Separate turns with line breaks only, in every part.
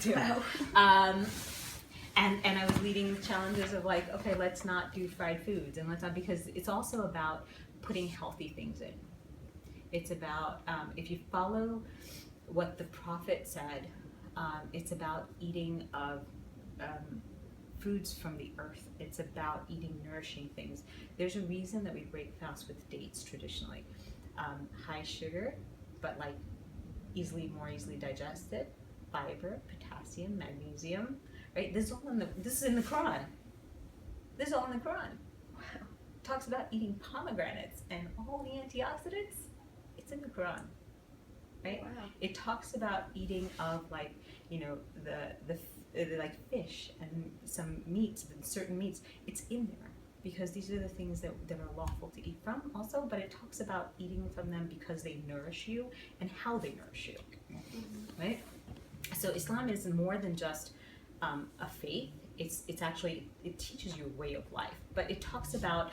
too.
Wow.
And I was leading the challenges of like, okay, let's not do fried foods, and let's not, because it's also about putting healthy things in. It's about, if you follow what the prophet said, it's about eating of foods from the earth. It's about eating nourishing things. There's a reason that we break fast with dates traditionally. High sugar, but like more easily digested, fiber, potassium, magnesium, right? This is in the Quran. This is all in the Quran.
Wow.
Talks about eating pomegranates and all the antioxidants. It's in the Quran, right?
Wow.
It talks about eating of like, the like fish and some meats, certain meats. It's in there because these are the things that are lawful to eat from also, but it talks about eating from them because they nourish you and how they nourish you, right? So Islam is more than just a faith. It's actually, it teaches you a way of life, but it talks about,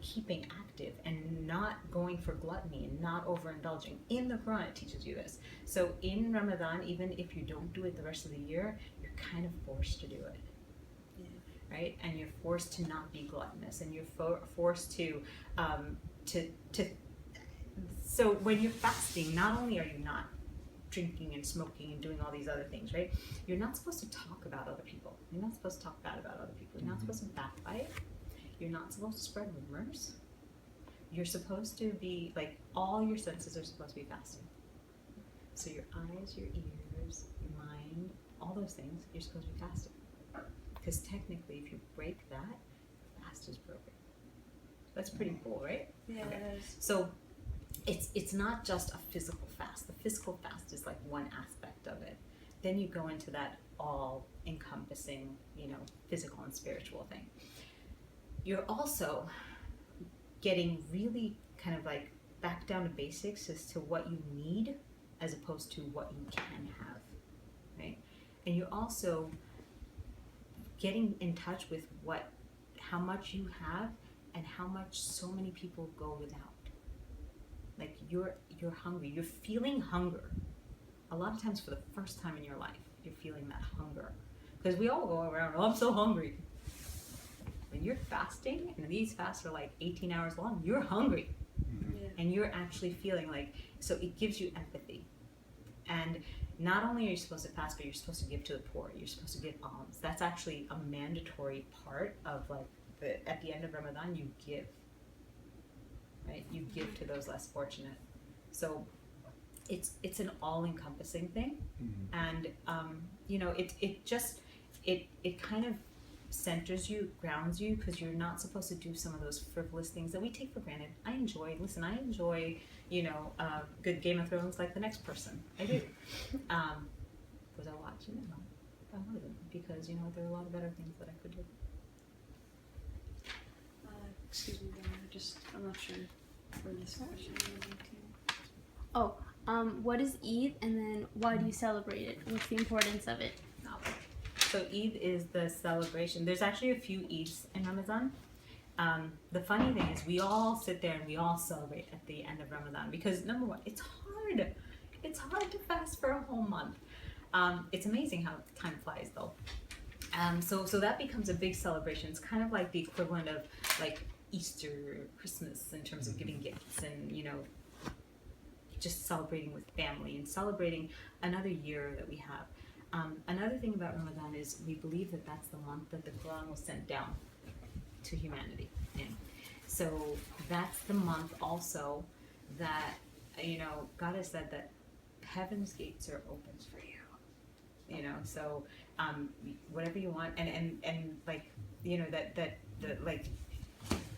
keeping active and not going for gluttony and not overindulging. In the Quran, it teaches you this. So in Ramadan, even if you don't do it the rest of the year, you're kind of forced to do it. Right, and you're forced to not be gluttonous, and you're forced to. So when you're fasting, not only are you not drinking and smoking and doing all these other things, right? You're not supposed to talk about other people. You're not supposed to talk bad about other people. You're not supposed to backbite. You're not supposed to spread rumors. You're supposed to be like, all your senses are supposed to be fasting. So your eyes, your ears, your mind, all those things, you're supposed to be fasting. Because technically, if you break that, the fast is broken. That's pretty cool, right?
Yeah,
Okay.
that is.
So it's not just a physical fast. The physical fast is like one aspect of it. Then you go into that all-encompassing, physical and spiritual thing. You're also getting really kind of like back down to basics as to what you need as opposed to what you can have, right? And you're also getting in touch with how much you have and how much so many people go without. Like you're hungry, you're feeling hunger. A lot of times for the first time in your life, you're feeling that hunger. Because we all go around, I'm so hungry. When you're fasting, and these fasts are like 18 hours long, you're hungry.
Yeah.
And you're actually feeling like, so it gives you empathy. And not only are you supposed to fast, but you're supposed to give to the poor. You're supposed to give alms. That's actually a mandatory part of like, at the end of Ramadan, you give. Right? You give to those less fortunate. So it's an all-encompassing thing. And it kind of centers you, grounds you, because you're not supposed to do some of those frivolous things that we take for granted. I enjoy good Game of Thrones like the next person. I do. Was I watching it? No, I wasn't, because there are a lot of better things that I could do.
Excuse me, I'm not sure for this question.
Oh, what is Eid, and then why do you celebrate it? What's the importance of it?
So Eid is the celebration. There's actually a few Eids in Ramadan. The funny thing is we all sit there and we all celebrate at the end of Ramadan because number one, it's hard. It's hard to fast for a whole month. It's amazing how time flies though. So that becomes a big celebration. It's kind of like the equivalent of like Easter, Christmas in terms of giving gifts and just celebrating with family and celebrating another year that we have. Another thing about Ramadan is we believe that that's the month that the Quran was sent down to humanity in. So that's the month also that, God has said that heaven's gates are open for you. So whatever you want, and like, like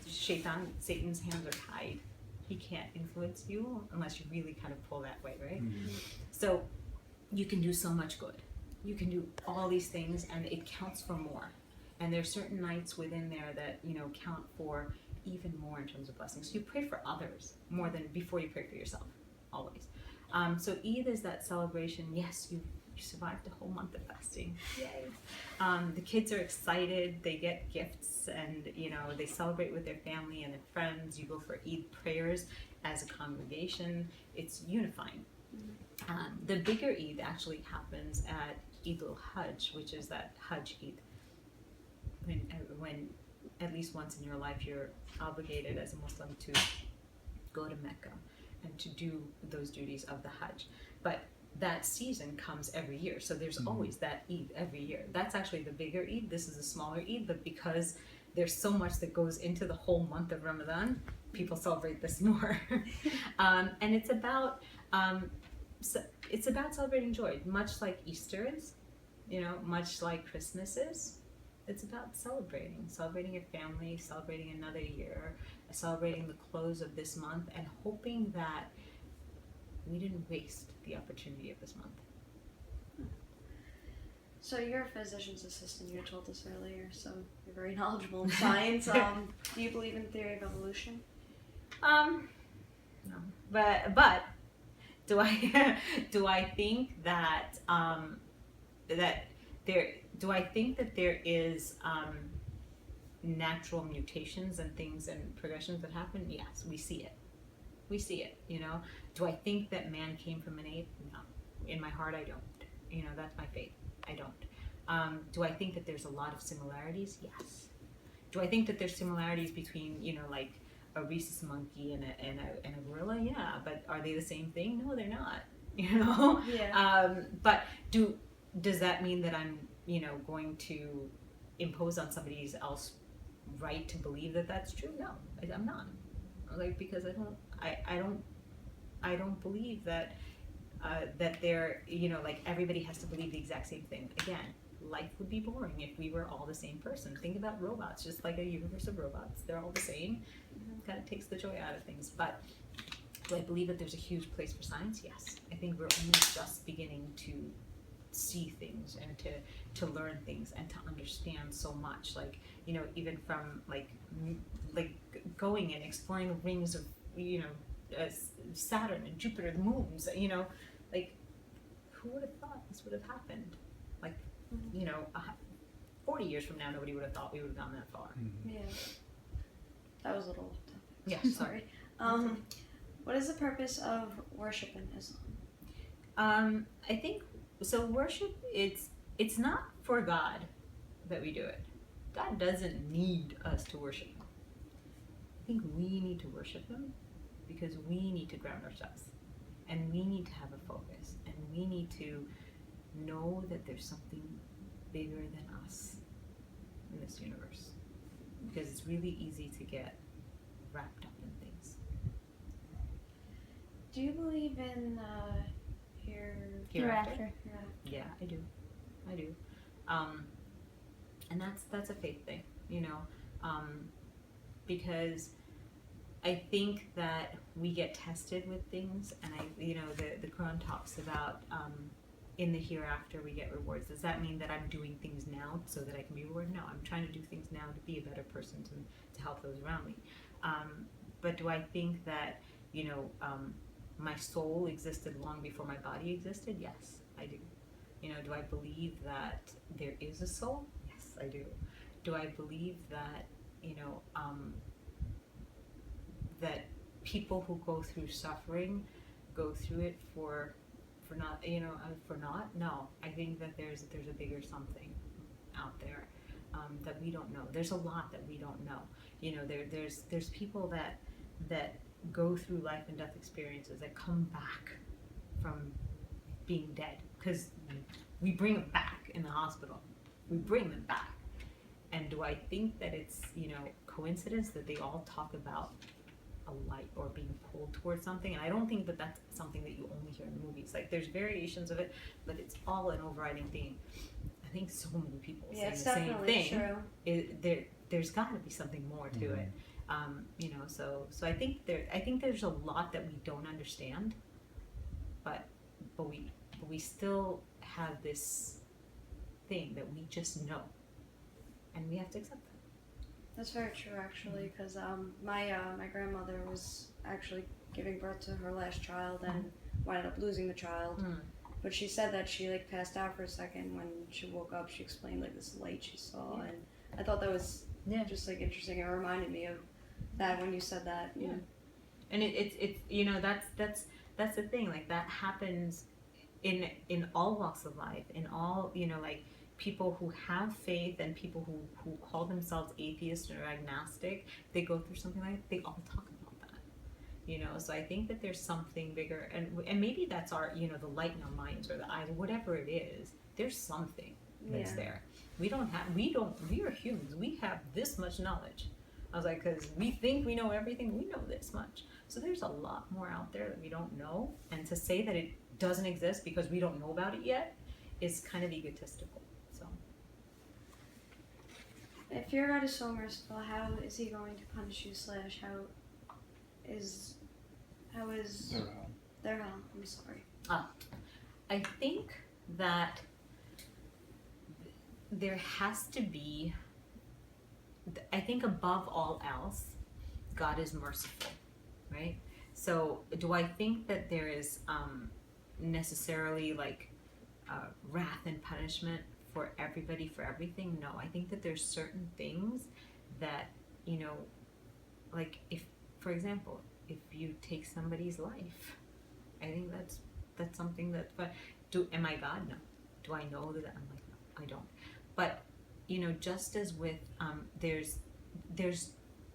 Satan's hands are tied. He can't influence you unless you really kind of pull that way, right? So you can do so much good. You can do all these things, and it counts for more. And there's certain nights within there that count for even more in terms of blessings. So you pray for others more than before you pray for yourself, always. So Eid is that celebration. Yes, you survived the whole month of fasting. Yay! The kids are excited. They get gifts, and they celebrate with their family and their friends. You go for Eid prayers as a congregation. It's unifying. The bigger Eid actually happens at Eid al-Hajj, which is that Hajj Eid, when at least once in your life you're obligated as a Muslim to go to Mecca and to do those duties of the Hajj. But that season comes every year, so there's always that Eid every year. That's actually the bigger Eid. This is a smaller Eid, but because there's so much that goes into the whole month of Ramadan, people celebrate this more. And it's about celebrating joy, much like Easter is, much like Christmas is. It's about celebrating your family, celebrating another year, celebrating the close of this month, and hoping that we didn't waste the opportunity of this month.
So you're a physician's assistant, you told us earlier, so you're very knowledgeable in science. Do you believe in theory of evolution?
No. But do I think that there is natural mutations and things and progressions that happen? Yes, we see it. Do I think that man came from an ape? No. In my heart, I don't. That's my faith. I don't. Do I think that there's a lot of similarities? Yes. Do I think that there's similarities between, like a rhesus monkey and a gorilla? Yeah. But are they the same thing? No, they're not.
Yeah.
But does that mean that I'm, going to impose on somebody else's right to believe that that's true? No, I'm not. Because I don't believe that they're, everybody has to believe the exact same thing. Again, life would be boring if we were all the same person. Think about robots, just like a universe of robots. They're all the same. It kind of takes the joy out of things. But do I believe that there's a huge place for science? Yes. I think we're only just beginning to see things and to learn things and to understand so much. Even from like going and exploring the rings of Saturn and Jupiter, the moons. Who would have thought this would have happened? 40 years from now, nobody would have thought we would have gone that far.
Yeah. That was a little tough.
Yeah,
Sorry. What is the purpose of worship in Islam?
I think so. Worship, it's not for God that we do it. God doesn't need us to worship Him. I think we need to worship Him because we need to ground ourselves, and we need to have a focus, and we need to know that there's something bigger than us in this universe, because it's really easy to get wrapped up in things.
Do you believe in
Hereafter.
Yeah, I do. And that's a faith thing, because I think that we get tested with things, and the Quran talks about in the hereafter we get rewards. Does that mean that I'm doing things now so that I can be rewarded? No, I'm trying to do things now to be a better person, to help those around me. But do I think that my soul existed long before my body existed? Yes, I do. Do I believe that there is a soul? Yes, I do. Do I believe that that people who go through suffering go through it for not, for not? No, I think that there's a bigger something out there that we don't know. There's a lot that we don't know. There's people that go through life and death experiences that come back from being dead, because we bring them back in the hospital. We bring them back. And do I think that it's coincidence that they all talk about a light or being pulled towards something? And I don't think that that's something that you only hear in the movies. There's variations of it, but it's all an overriding theme. I think so many people say the same thing.
True.
There's got to be something more to it. So I think there's a lot that we don't understand, but we still have this thing that we just know, and we have to accept that.
That's very true, actually, because my grandmother was actually giving birth to her last child and wound up losing the child. But she said that she passed out for a second. When she woke up, she explained this light she saw, and I thought that was just interesting. It reminded me of that when you said that.
Yeah. And it's that's the thing. That happens in all walks of life, in all, you know, like people who have faith and people who call themselves atheist or agnostic, they go through something like that, they all talk about that, you know. So I think that there's something bigger, and maybe that's our, you know, the light in our minds or the eyes, whatever it is, there's something that's there. We are humans, we have this much knowledge. I was like, because we think we know everything, we know this much. So there's a lot more out there that we don't know, and to say that it doesn't exist because we don't know about it yet is kind of egotistical. So
If your God is so merciful, how is he going to punish you? / how is their hell? I'm sorry.
I think that there has to be, I think above all else, God is merciful, right? So do I think that there is necessarily like wrath and punishment for everybody for everything? No, I think that there's certain things that, you know, like if, for example, if you take somebody's life, I think that's something that, but am I God? No. Do I know that? I'm like, no, I don't. But, you know, just as with, there's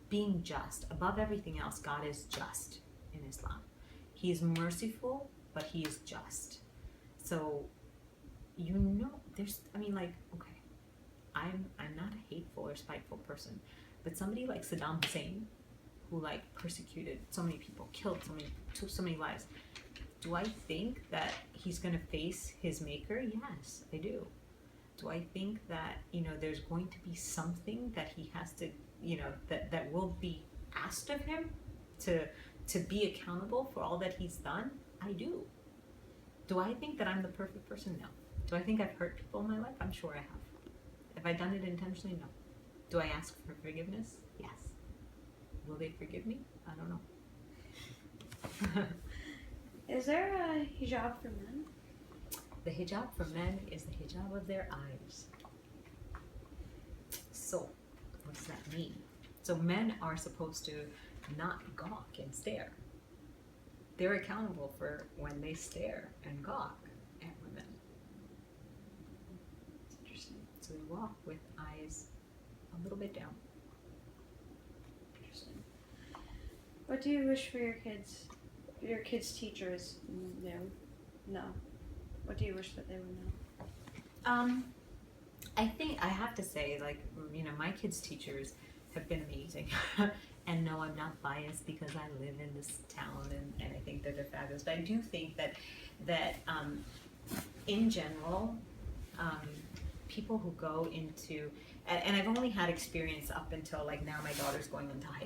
being just. Above everything else, God is just in Islam. He is merciful, but he is just. So, you know, there's, I mean, like, okay, I'm not a hateful or spiteful person, but somebody like Saddam Hussein, who like persecuted so many people, killed took so many lives, do I think that he's going to face his maker? Yes, I do. Do I think that, you know, there's going to be something that he has to, you know, that will be asked of him to be accountable for all that he's done? I do. Do I think that I'm the perfect person? No. Do I think I've hurt people in my life? I'm sure I have. Have I done it intentionally? No. Do I ask for forgiveness? Yes. Will they forgive me? I don't know.
Is there a hijab for men?
The hijab for men is the hijab of their eyes. So, what does that mean? So men are supposed to not gawk and stare. They're accountable for when they stare and gawk at women.
It's interesting.
So they walk with eyes a little bit down.
Interesting. What do you wish for your kids? Your kids' teachers knew? No. What do you wish that they would know?
I think I have to say, like, you know, my kids' teachers have been amazing. And no, I'm not biased because I live in this town and I think that they're fabulous. But I do think that in general, people who go into, and I've only had experience up until like now my daughter's going into high